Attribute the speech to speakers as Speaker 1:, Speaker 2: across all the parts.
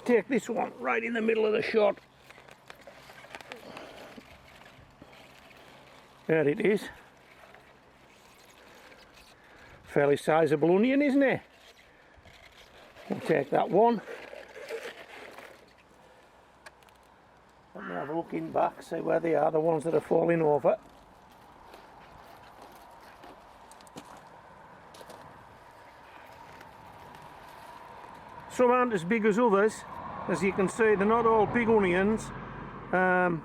Speaker 1: take this one right in the middle of the shot. There it is. Fairly sizable onion, isn't it? We'll take that one. Let me have a look in back, see where they are, the ones that are falling over. Some aren't as big as others. As you can see, they're not all big onions. But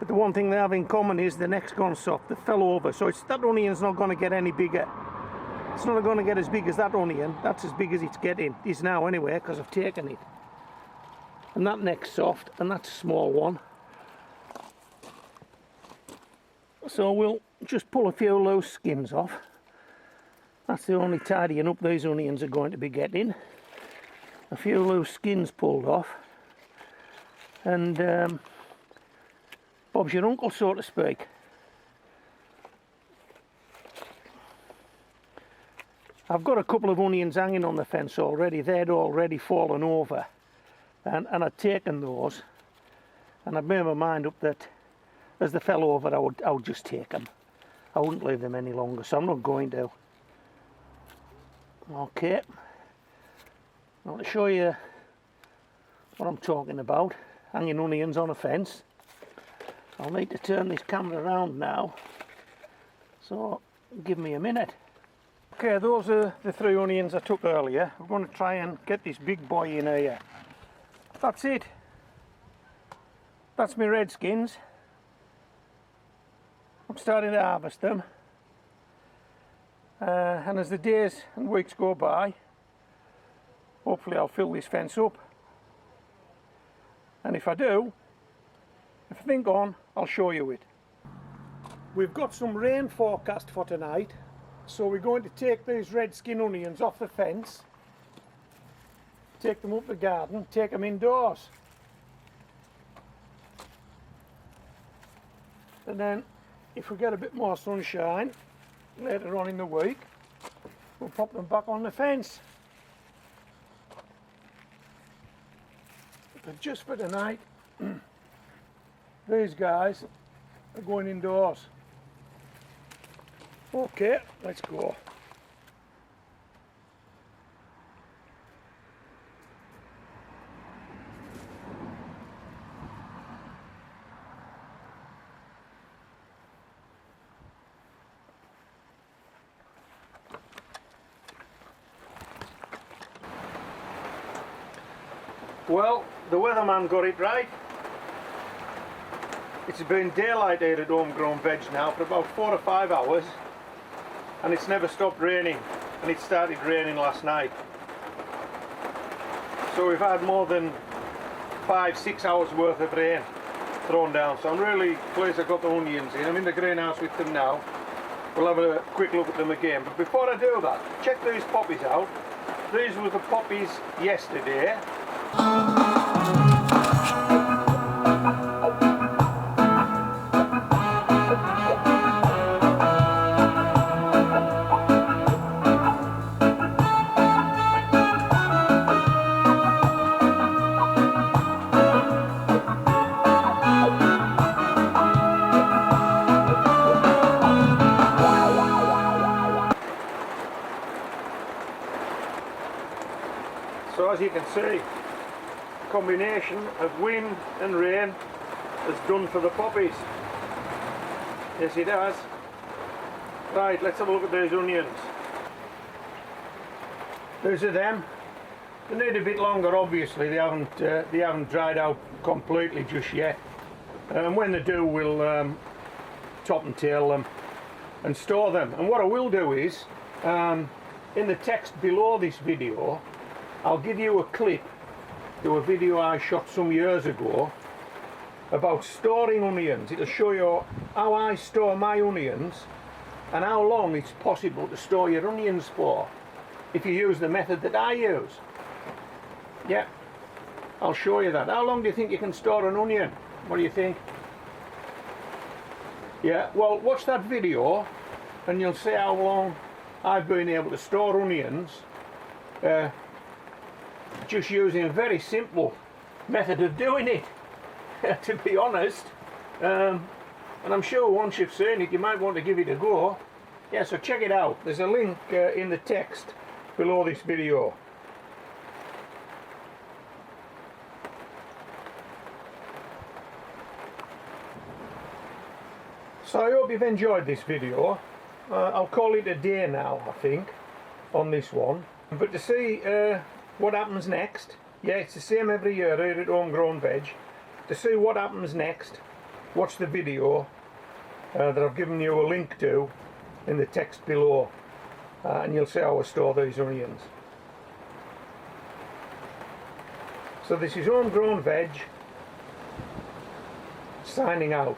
Speaker 1: the one thing they have in common is the neck's gone soft, they fell over. So that onion's not going to get any bigger. It's not going to get as big as that onion. That's as big as it's getting. It is now anyway, because I've taken it. And that neck's soft, and that's a small one. So we'll just pull a few loose skins off. That's the only tidying up these onions are going to be getting. A few loose skins pulled off. And Bob's your uncle, so to speak. I've got a couple of onions hanging on the fence already. They'd already fallen over. And I'd taken those. And I'd made my mind up that as they fell over, I would just take them. I wouldn't leave them any longer, so I'm not going to. Okay. I'll show you what I'm talking about. Hanging onions on a fence. I'll need to turn this camera around now, so give me a minute. Okay, those are the 3 onions I took earlier. I'm going to try and get this big boy in here. That's it. That's my red skins. I'm starting to harvest them. And as the days and weeks go by, hopefully I'll fill this fence up. And if I do, if I think on, I'll show you it. We've got some rain forecast for tonight, so we're going to take these red skin onions off the fence, take them up the garden, take them indoors. And then if we get a bit more sunshine later on in the week, we'll pop them back on the fence. But just for tonight, these guys are going indoors. Okay, let's go. Well, the weatherman got it right. It's been daylight here at Homegrown Veg now for about 4 or 5 hours, and it's never stopped raining, and it started raining last night. So we've had more than 5-6 hours worth of rain thrown down, so I'm really pleased I got the onions in. I'm in the greenhouse with them now. We'll have a quick look at them again, but before I do that, check these poppies out. These were the poppies yesterday. So as you can see, a combination of wind and rain has done for the poppies. Yes, it has. Right, let's have a look at these onions. These are them. They need a bit longer, obviously. They haven't dried out completely just yet. And when they do, we'll top and tail them and store them. And what I will do is, in the text below this video, I'll give you a clip to a video I shot some years ago about storing onions. It'll show you how I store my onions and how long it's possible to store your onions for if you use the method that I use. Yeah, I'll show you that. How long do you think you can store an onion? What do you think? Yeah, well, watch that video and you'll see how long I've been able to store onions just using a very simple method of doing it, to be honest. And I'm sure once you've seen it, you might want to give it a go. Yeah, so check it out. There's a link in the text below this video. So I hope you've enjoyed this video. I'll call it a day now, I think, on this one. But to see what happens next, yeah, it's the same every year here at Homegrown Veg. To see what happens next, watch the video that I've given you a link to in the text below, and you'll see how I store these onions. So this is Homegrown Veg, signing out.